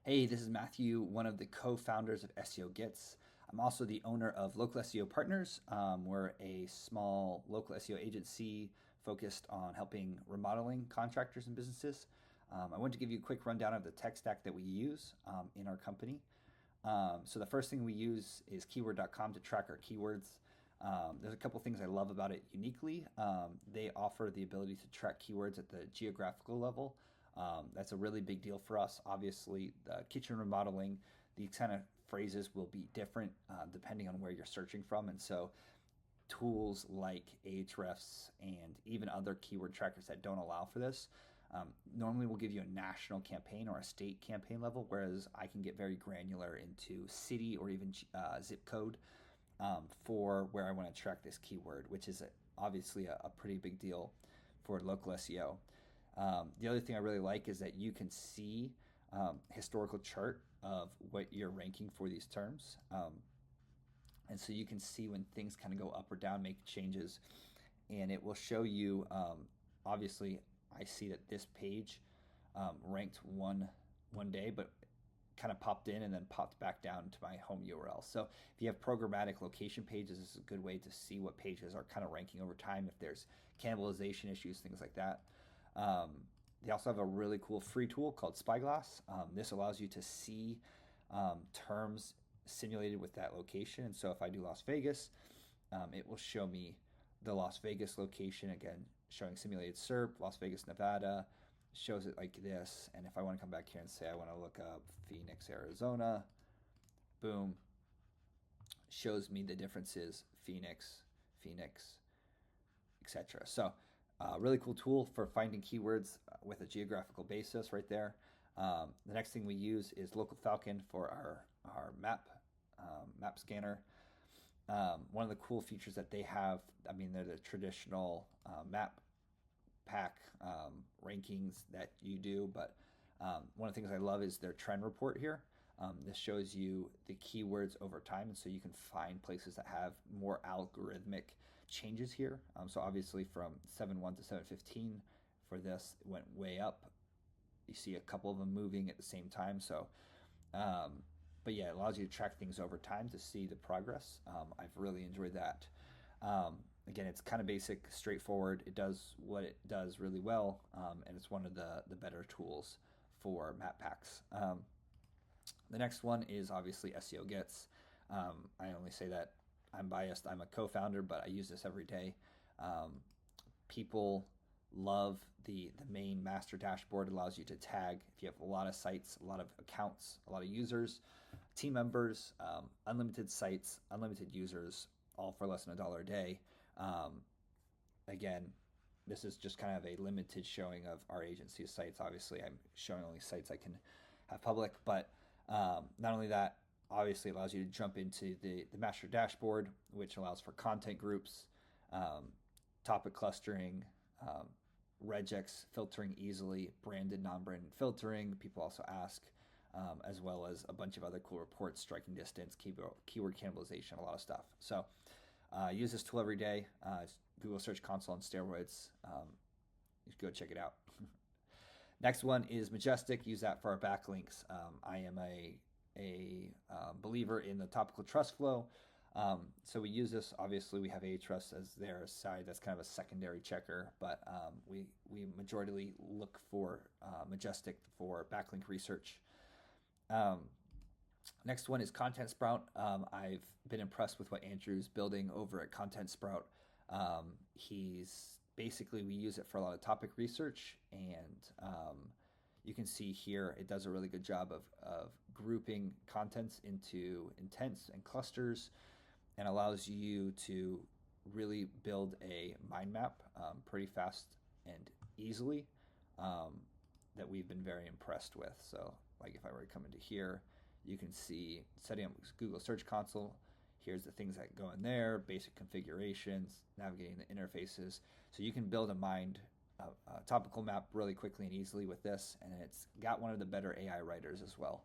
Hey, this is Matthew, one of the co-founders of SEO Gets. I'm also the owner of Local SEO Partners. We're a small local SEO agency focused on helping remodeling contractors and businesses. I want to give you a quick rundown of the tech stack that we use in our company. So the first thing we use is keyword.com to track our keywords. There's a couple things I love about it uniquely. They offer the ability to track keywords at the geographical level. That's a really big deal for us. Obviously, the kitchen remodeling, these kind of phrases will be different depending on where you're searching from. And so tools like Ahrefs and even other keyword trackers that don't allow for this normally will give you a national campaign or a state campaign level, whereas I can get very granular into city or even zip code for where I want to track this keyword, which is obviously a pretty big deal for local SEO. The other thing I really like is that you can see historical chart of what you're ranking for these terms. And so you can see when things kind of go up or down, make changes, and it will show you, obviously, I see that this page ranked one day, but kind of popped in and then popped back down to my home URL. So if you have programmatic location pages, this is a good way to see what pages are kind of ranking over time, if there's cannibalization issues, things like that. They also have a really cool free tool called Spyglass. This allows you to see terms simulated with that location. And so if I do Las Vegas, it will show me the Las Vegas location, again, showing simulated SERP, Las Vegas, Nevada, shows it like this. And if I want to come back here and say I want to look up Phoenix, Arizona, boom, shows me the differences, Phoenix, etc. So really cool tool for finding keywords with a geographical basis right there. The next thing we use is Local Falcon for our map scanner. One of the cool features that they have, I mean, they're the traditional map pack rankings that you do, but one of the things I love is their trend report here. This shows you the keywords over time, and so you can find places that have more algorithmic changes here. So obviously from 7.1 to 7.15 for this, it went way up. You see a couple of them moving at the same time. So, but yeah, it allows you to track things over time to see the progress. I've really enjoyed that. Again, it's kind of basic, straightforward. It does what it does really well, and it's one of the better tools for map packs. The next one is obviously SEO Gets. I only say that I'm biased. I'm a co-founder, but I use this every day. People love the main master dashboard. It allows you to tag if you have a lot of sites, a lot of accounts, a lot of users, team members, unlimited sites, unlimited users, all for less than $1 a day. Again, this is just kind of a limited showing of our agency's sites. Obviously, I'm showing only sites I can have public, but not only that, obviously it allows you to jump into the master dashboard, which allows for content groups, topic clustering, regex filtering easily, branded, non-branded filtering. People also ask, as well as a bunch of other cool reports, striking distance, keyword cannibalization, a lot of stuff. So use this tool every day. It's Google Search Console on steroids. You should go check it out. Next one is Majestic. Use that for our backlinks. I am a believer in the topical trust flow. So we use this. Obviously, we have Ahrefs as their side. That's kind of a secondary checker, but we majority look for Majestic for backlink research. Next one is Content Sprout. I've been impressed with what Andrew's building over at Content Sprout. He's basically, we use it for a lot of topic research, and you can see here it does a really good job of grouping contents into intents and clusters, and allows you to really build a mind map pretty fast and easily, that we've been very impressed with. So like if I were to come into here, you can see setting up Google Search Console. Here's the things that go in there, basic configurations, navigating the interfaces. So you can build a topical map really quickly and easily with this, and it's got one of the better AI writers as well.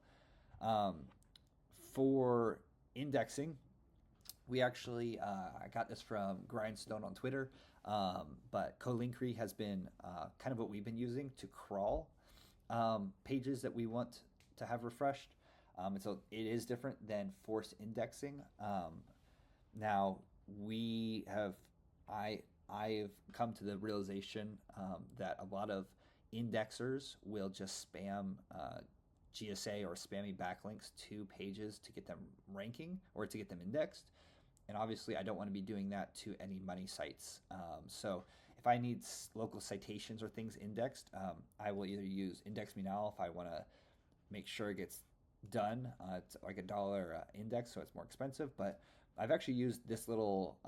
For indexing, we actually, I got this from Grindstone on Twitter, but Colinkry has been kind of what we've been using to crawl pages that we want to have refreshed. And so it is different than force indexing. Now I've come to the realization that a lot of indexers will just spam GSA or spammy backlinks to pages to get them ranking or to get them indexed. And obviously, I don't want to be doing that to any money sites. So if I need local citations or things indexed, I will either use Index Me Now if I want to make sure it gets done. It's like $1 index, so it's more expensive. But I've actually used this little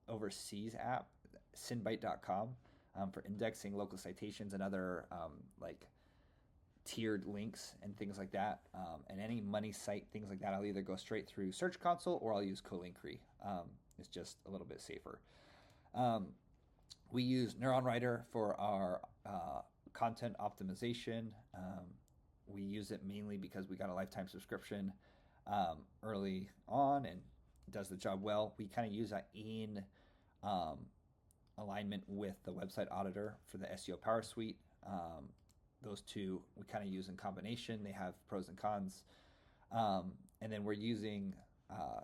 overseas app, sinbyte.com, for indexing local citations and other like tiered links and things like that. And any money site, things like that, I'll either go straight through Search Console or I'll use Colinkry. It's just a little bit safer. We use Neuron Writer for our content optimization. We use it mainly because we got a lifetime subscription early on and it does the job well. We kind of use that in alignment with the website auditor for the SEO Power Suite. Those two we kind of use in combination. They have pros and cons. And then we're using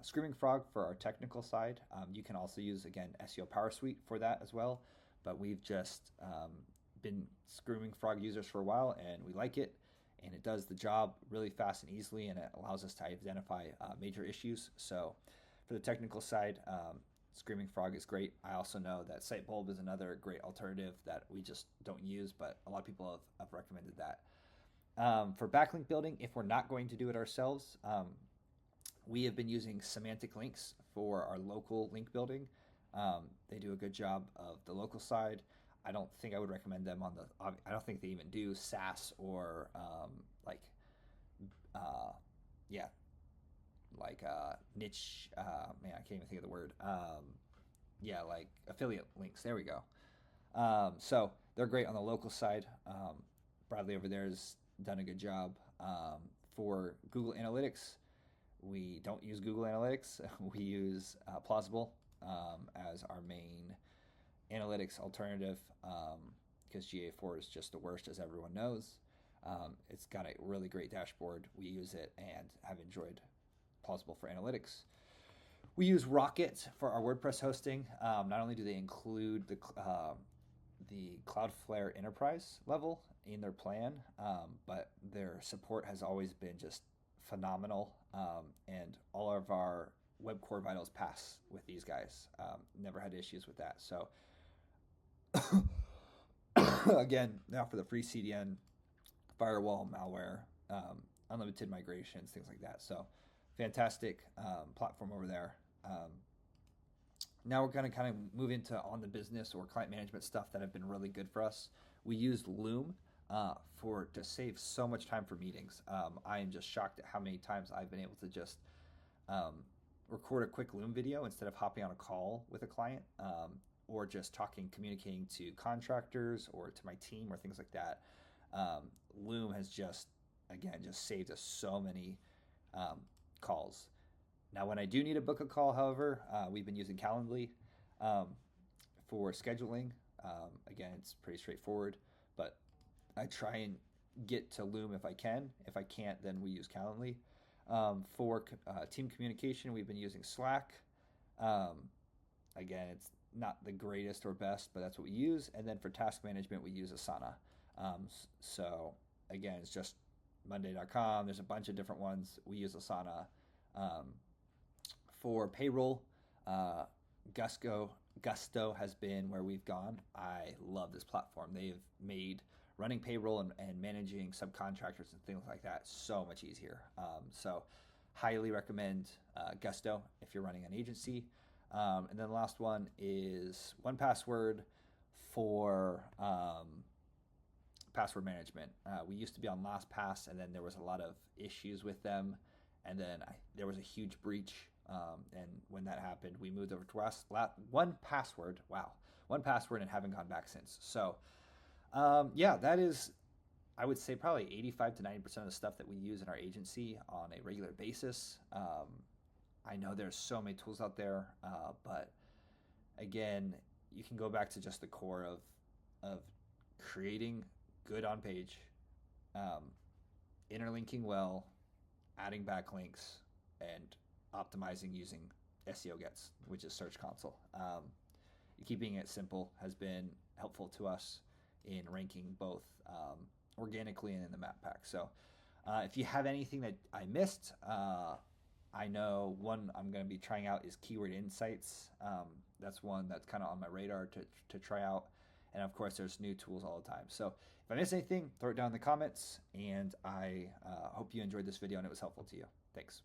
Screaming Frog for our technical side. You can also use, again, SEO Power Suite for that as well. But we've just been Screaming Frog users for a while, and we like it. And it does the job really fast and easily, and it allows us to identify major issues. So for the technical side, Screaming Frog is great. I also know that Sitebulb is another great alternative that we just don't use, but a lot of people have recommended that. For backlink building, if we're not going to do it ourselves, we have been using semantic links for our local link building. They do a good job of the local side. I don't think I would recommend them on the. I don't think they even do SaaS or niche. Man, I can't even think of the word. Like affiliate links. There we go. So they're great on the local side. Bradley over there has done a good job. For Google Analytics, we don't use Google Analytics. We use Plausible as our main analytics alternative because GA4 is just the worst, as everyone knows. It's got a really great dashboard. We use it and have enjoyed Plausible for analytics. We use Rocket for our WordPress hosting. Not only do they include the Cloudflare Enterprise level in their plan, but their support has always been just phenomenal. And all of our web core vitals pass with these guys. Never had issues with that. So again, now for the free CDN, firewall, malware, unlimited migrations, things like that. So fantastic platform over there. Now we're going to kind of move into on the business or client management stuff that have been really good for us. We used Loom to save so much time for meetings. I am just shocked at how many times I've been able to just record a quick Loom video instead of hopping on a call with a client or just communicating to contractors or to my team or things like that. Loom has just saved us so many calls. Now, when I do need to book a call, however, we've been using Calendly for scheduling. Again, it's pretty straightforward, but I try and get to Loom if I can. If I can't, then we use Calendly. For team communication, we've been using Slack. Again, it's not the greatest or best, but that's what we use. And then for task management, we use Asana. So again, it's just Monday.com. There's a bunch of different ones. We use Asana. For payroll, Gusto has been where we've gone. I love this platform. They've made running payroll and managing subcontractors and things like that so much easier. So highly recommend Gusto if you're running an agency. And then the last one is 1Password for password management. We used to be on LastPass, and then there was a lot of issues with them. And then there was a huge breach. And when that happened, we moved over to 1Password. Wow. 1Password and haven't gone back since. So, that is, I would say, probably 85 to 90% of the stuff that we use in our agency on a regular basis. I know there's so many tools out there, but again, you can go back to just the core of creating good on-page interlinking well, adding backlinks, and optimizing using SEO gets, which is Search Console. Keeping it simple has been helpful to us in ranking both organically and in the map pack. So if you have anything that I missed, I know one I'm going to be trying out is Keyword Insights. That's one that's kind of on my radar to try out. And of course, there's new tools all the time. So if I miss anything, throw it down in the comments. And I hope you enjoyed this video and it was helpful to you. Thanks.